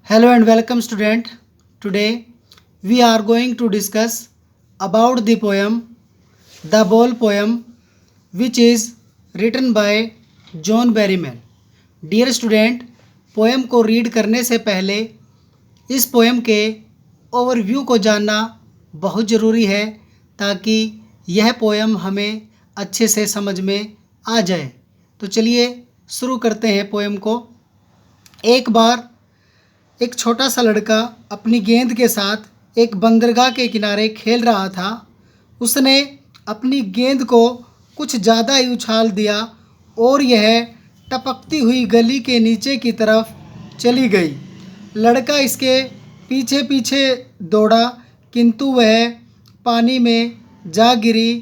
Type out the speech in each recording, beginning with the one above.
Hello and welcome student. Today we are going to discuss about the poem The Ball Poem which is written by John Berryman. Dear student, poem को read करने से पहले इस poem के overview को जानना बहुत ज़रूरी है ताकि यह पोएम हमें अच्छे से समझ में आ जाए। तो चलिए शुरू करते हैं पोएम को। एक बार एक छोटा सा लड़का अपनी गेंद के साथ एक बंदरगाह के किनारे खेल रहा था। उसने अपनी गेंद को कुछ ज़्यादा ही उछाल दिया और यह टपकती हुई गली के नीचे की तरफ चली गई। लड़का इसके पीछे पीछे दौड़ा किंतु वह पानी में जा गिरी।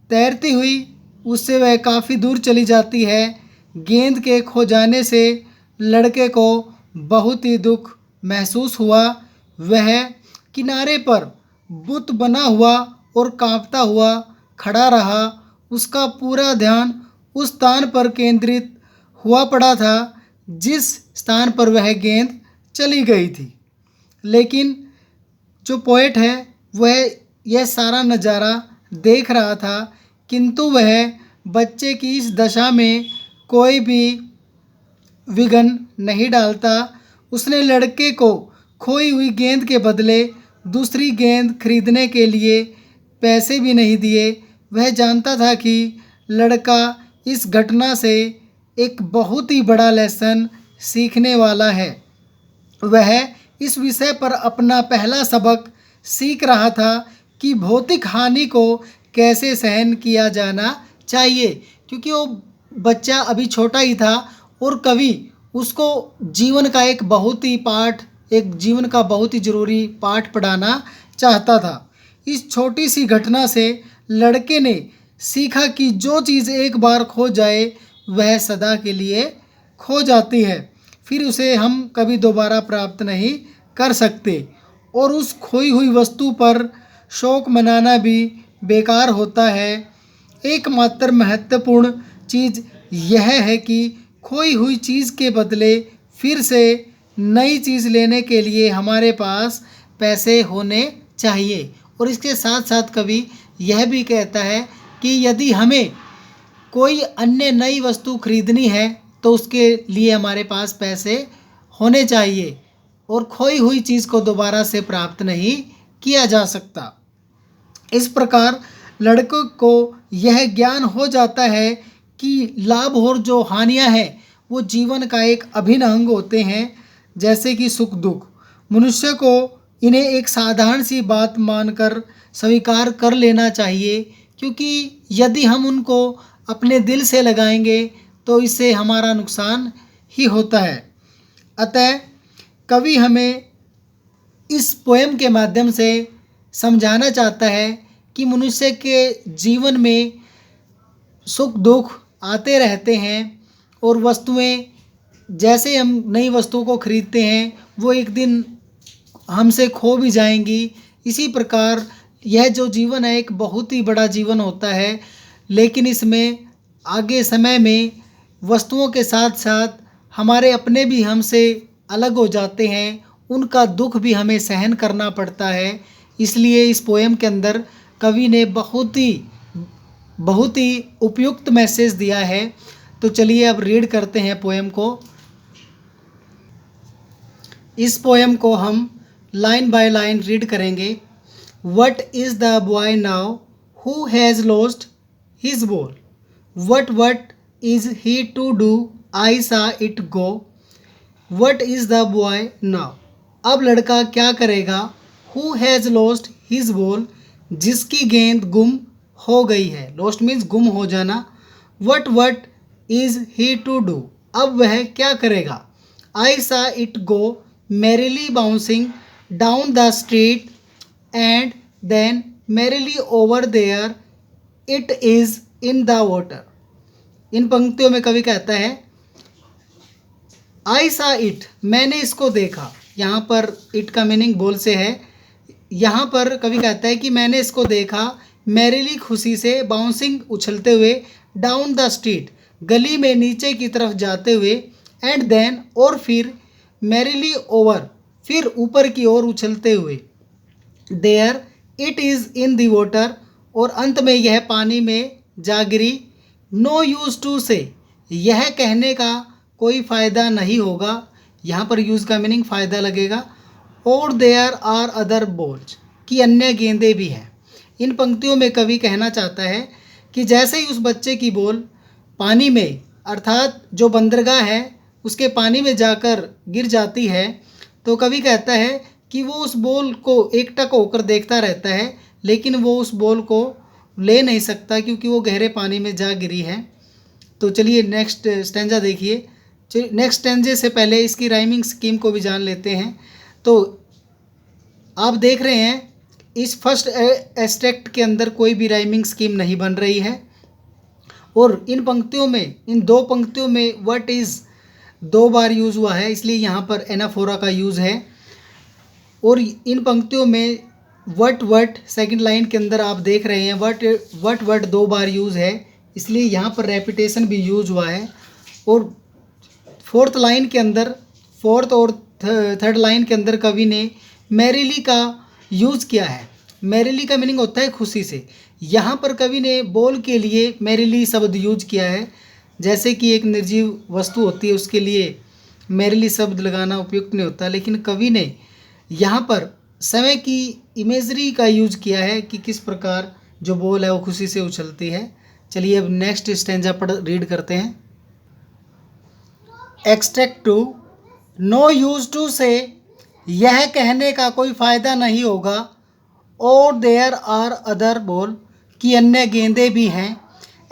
तैरती हुई उससे वह काफ़ी दूर चली जाती है। गेंद के खो जाने से लड़के को बहुत ही दुख महसूस हुआ। वह किनारे पर बुत बना हुआ और कांपता हुआ खड़ा रहा। उसका पूरा ध्यान उस स्थान पर केंद्रित हुआ पड़ा था जिस स्थान पर वह गेंद चली गई थी। लेकिन जो पोएट है वह यह सारा नज़ारा देख रहा था किंतु वह बच्चे की इस दशा में कोई भी विघ्न नहीं डालता। उसने लड़के को खोई हुई गेंद के बदले दूसरी गेंद खरीदने के लिए पैसे भी नहीं दिए। वह जानता था कि लड़का इस घटना से एक बहुत ही बड़ा लेसन सीखने वाला है। वह इस विषय पर अपना पहला सबक सीख रहा था कि भौतिक हानि को कैसे सहन किया जाना चाहिए, क्योंकि वो बच्चा अभी छोटा ही था और कवि उसको जीवन का एक बहुत ही ज़रूरी पाठ पढ़ाना चाहता था। इस छोटी सी घटना से लड़के ने सीखा कि जो चीज़ एक बार खो जाए वह सदा के लिए खो जाती है, फिर उसे हम कभी दोबारा प्राप्त नहीं कर सकते और उस खोई हुई वस्तु पर शौक मनाना भी बेकार होता है। एकमात्र महत्वपूर्ण चीज़ यह है कि खोई हुई चीज़ के बदले फिर से नई चीज़ लेने के लिए हमारे पास पैसे होने चाहिए। और इसके साथ साथ कवि यह भी कहता है कि यदि हमें कोई अन्य नई वस्तु खरीदनी है तो उसके लिए हमारे पास पैसे होने चाहिए और खोई हुई चीज़ को दोबारा से प्राप्त नहीं किया जा सकता। इस प्रकार लड़कों को यह ज्ञान हो जाता है कि लाभ और जो हानियां हैं वो जीवन का एक अभिन्न अंग होते हैं, जैसे कि सुख दुख। मनुष्य को इन्हें एक साधारण सी बात मानकर स्वीकार कर लेना चाहिए, क्योंकि यदि हम उनको अपने दिल से लगाएंगे तो इससे हमारा नुकसान ही होता है। अतः कवि हमें इस पोएम के माध्यम से समझाना चाहता है कि मनुष्य के जीवन में सुख दुख आते रहते हैं और वस्तुएं जैसे हम नई वस्तुओं को खरीदते हैं वो एक दिन हमसे खो भी जाएंगी। इसी प्रकार यह जो जीवन है एक बहुत ही बड़ा जीवन होता है, लेकिन इसमें आगे समय में वस्तुओं के साथ साथ हमारे अपने भी हमसे अलग हो जाते हैं, उनका दुख भी हमें सहन करना पड़ता है। इसलिए इस पोएम के अंदर कवि ने बहुत ही उपयुक्त मैसेज दिया है। तो चलिए अब रीड करते हैं पोएम को। इस पोएम को हम लाइन बाय लाइन रीड करेंगे। What is the boy now who has lost his ball? What is he to do? I saw it go. What is the boy now? अब लड़का क्या करेगा? Who has lost his ball? जिसकी गेंद गुम हो गई है। Lost means गुम हो जाना। What is he to do? अब वह क्या करेगा? I saw it go merrily bouncing down the street and then merrily over there it is in the water. इन पंक्तियों में कवि कहता है I saw it, मैंने इसको देखा। यहाँ पर it का मीनिंग बोल से है। यहाँ पर कवि कहता है कि मैंने इसको देखा मैरिली खुशी से, बाउंसिंग उछलते हुए, डाउन द स्ट्रीट गली में नीचे की तरफ जाते हुए, एंड देन और फिर, मैरिली ओवर फिर ऊपर की ओर उछलते हुए। There it is in the water, और अंत में यह पानी में जा गिरी। नो यूज़ टू से, यह कहने का कोई फ़ायदा नहीं होगा। यहाँ पर यूज़ का मीनिंग फ़ायदा लगेगा। और देयर आर अदर बॉल्स, कि अन्य गेंदें भी हैं। इन पंक्तियों में कवि कहना चाहता है कि जैसे ही उस बच्चे की बॉल पानी में, अर्थात जो बंदरगाह है उसके पानी में जाकर गिर जाती है, तो कवि कहता है कि वो उस बॉल को एकटक होकर देखता रहता है, लेकिन वो उस बॉल को ले नहीं सकता क्योंकि वो गहरे पानी में जा गिरी है। तो चलिए नेक्स्ट स्टेंजा देखिए। नेक्स्ट स्टेंजे से पहले इसकी राइमिंग स्कीम को भी जान लेते हैं। तो आप देख रहे हैं इस फर्स्ट एस्ट्रैक्ट के अंदर कोई भी राइमिंग स्कीम नहीं बन रही है, और इन पंक्तियों में, इन दो पंक्तियों में व्हाट इज़ 2 बार यूज़ हुआ है, इसलिए यहाँ पर एनाफोरा का यूज़ है। और इन पंक्तियों में वट सेकंड लाइन के अंदर आप देख रहे हैं वट 2 बार यूज़ है, इसलिए यहाँ पर रेपिटेशन भी यूज़ हुआ है। और फोर्थ लाइन के अंदर, फोर्थ और थर्ड लाइन के अंदर कवि ने मैरिली का यूज़ किया है। मैरिली का मीनिंग होता है खुशी से। यहाँ पर कवि ने बॉल के लिए मैरिली शब्द यूज किया है। जैसे कि एक निर्जीव वस्तु होती है उसके लिए मैरिली शब्द लगाना उपयुक्त नहीं होता, लेकिन कवि ने यहाँ पर समय की इमेजरी का यूज किया है कि किस प्रकार जो बॉल है वो खुशी से उछलती है। चलिए अब नेक्स्ट स्टेंजा पढ़ रीड करते हैं। एक्सट्रैक्ट 2, नो यूज टू से, यह कहने का कोई फ़ायदा नहीं होगा। और देयर आर अदर बॉल, कि अन्य गेंदे भी हैं।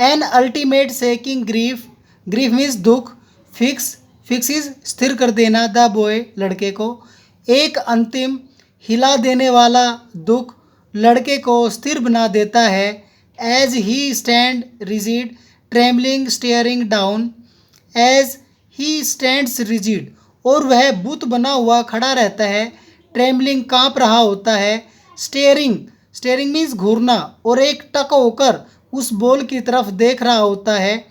An ultimate seeking grief, grief means दुख। फिक्स इज स्थिर कर देना, द बॉय लड़के को। एक अंतिम हिला देने वाला दुख लड़के को स्थिर बना देता है। As he stand rigid trembling staring down, as he stands rigid, और वह बुत बना हुआ खड़ा रहता है। ट्रेमलिंग काँप रहा होता है। स्टेयरिंग मीन्स घूरना, और एक टक होकर उस बॉल की तरफ देख रहा होता है।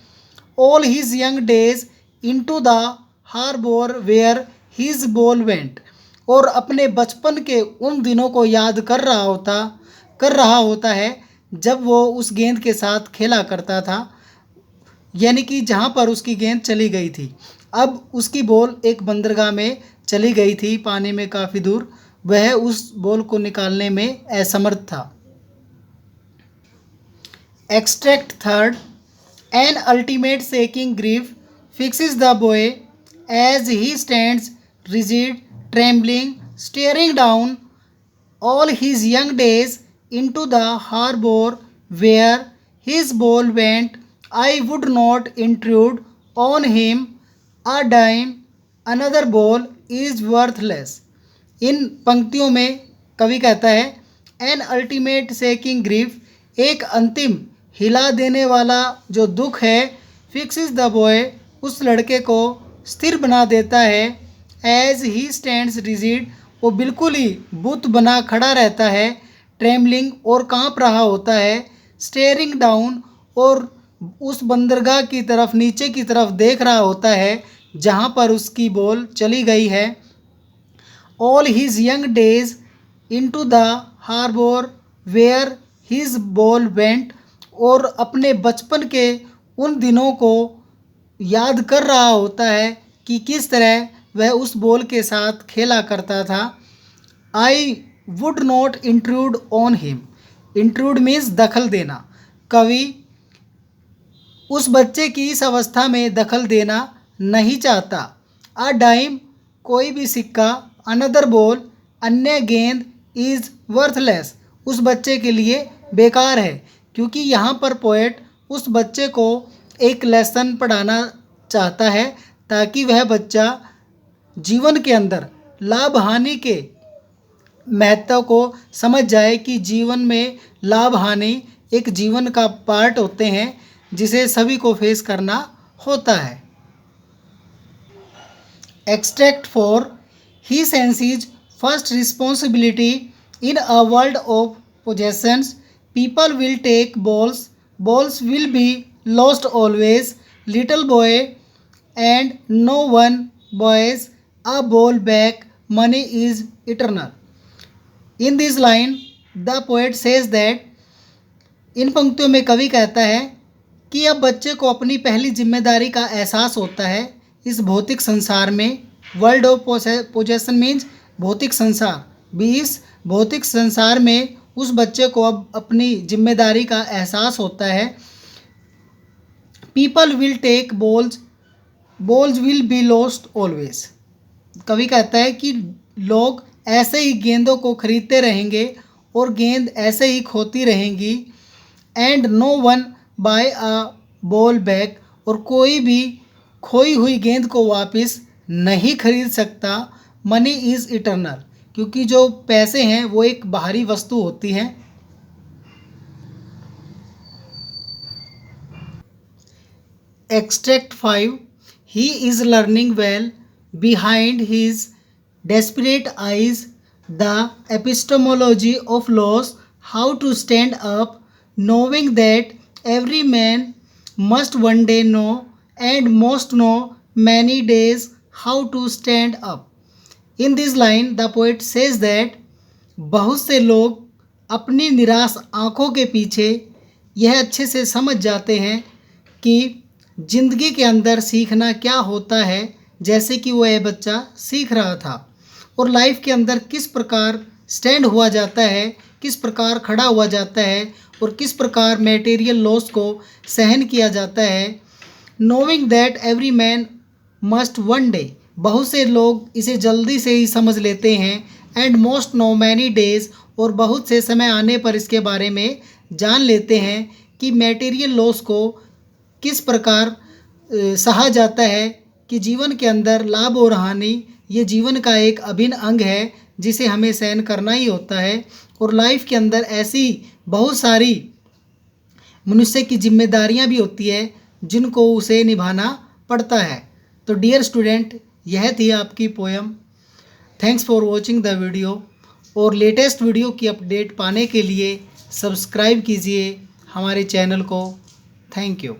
All his young days into the harbour where his ball went, और अपने बचपन के उन दिनों को याद कर रहा होता है जब वो उस गेंद के साथ खेला करता था, यानी कि जहाँ पर उसकी गेंद चली गई थी। अब उसकी बॉल एक बंदरगाह में चली गई थी, पानी में काफ़ी दूर। वह उस बॉल को निकालने में असमर्थ था। Extract 3, an ultimate seeking grief fixes the boy as he stands rigid trembling staring down all his young days into the harbour where his ball went. I would not intrude on him a dime, another ball is worthless. इन पंक्तियों में कवि कहता है N ultimate seeking grief, एक अंतिम हिला देने वाला जो दुख है। फिक्सेस द बॉय, उस लड़के को स्थिर बना देता है। एज ही स्टैंड्स रिजिड, वो बिल्कुल ही बुत बना खड़ा रहता है। ट्रेमलिंग, और काँप रहा होता है। स्टेयरिंग डाउन, और उस बंदरगाह की तरफ, नीचे की तरफ देख रहा होता है जहाँ पर उसकी बॉल चली गई है। All his young days into the harbour where his ball went, और अपने बचपन के उन दिनों को याद कर रहा होता है कि किस तरह वह उस बॉल के साथ खेला करता था। आई would not intrude on him, intrude means दखल देना। कवि उस बच्चे की इस अवस्था में दखल देना नहीं चाहता। अ डाइम, कोई भी सिक्का। अनदर बॉल, अन्य गेंद। इज़ वर्थलेस, उस बच्चे के लिए बेकार है। क्योंकि यहाँ पर पोएट उस बच्चे को एक लेसन पढ़ाना चाहता है ताकि वह बच्चा जीवन के अंदर लाभ हानि के महत्व को समझ जाए कि जीवन में लाभ हानि एक जीवन का पार्ट होते हैं जिसे सभी को फेस करना होता है। Extract 4, he senses first responsibility in a world of possessions. People will take balls will be lost always. Little boy and no one buys a ball back. money is eternal. In this line, the poet says that, इन पंक्तियों में कवि कहता है कि अब बच्चे को अपनी पहली जिम्मेदारी का एहसास होता है इस भौतिक संसार में। वर्ल्ड ऑफ पोजेशन मीन्स भौतिक संसार भी। इस भौतिक संसार में उस बच्चे को अब अपनी जिम्मेदारी का एहसास होता है। People will take balls will be lost always. कवि कहता है कि लोग ऐसे ही गेंदों को खरीदते रहेंगे और गेंद ऐसे ही खोती रहेंगी। And no one buy a ball back, और कोई भी खोई हुई गेंद को वापस नहीं खरीद सकता। मनी इज़ इटर्नल, क्योंकि जो पैसे हैं वो एक बाहरी वस्तु होती है। Extract 5, he is learning well behind his desperate eyes the epistemology of loss, how to stand up, knowing that every man must one day know, and must know many days how to stand up. In this line, the poet says that बहुत से लोग अपनी निराश आँखों के पीछे यह अच्छे से समझ जाते हैं कि जिंदगी के अंदर सीखना क्या होता है, जैसे कि वह बच्चा सीख रहा था, और लाइफ के अंदर किस प्रकार स्टैंड हुआ जाता है, किस प्रकार खड़ा हुआ जाता है, और किस प्रकार मटेरियल लॉस को सहन किया जाता है। नोविंग that every man must one day, बहुत से लोग इसे जल्दी से ही समझ लेते हैं। And most know many days, और बहुत से समय आने पर इसके बारे में जान लेते हैं कि मटेरियल लॉस को किस प्रकार सहा जाता है, कि जीवन के अंदर लाभ और हानि ये जीवन का एक अभिन्न अंग है जिसे हमें सहन करना ही होता है। और लाइफ के अंदर ऐसी बहुत सारी मनुष्य की जिम्मेदारियां भी होती है जिनको उसे निभाना पड़ता है। तो डियर स्टूडेंट, यह थी आपकी poem. Thanks for watching the video, और लेटेस्ट वीडियो की अपडेट पाने के लिए सब्सक्राइब कीजिए हमारे चैनल को। Thank you.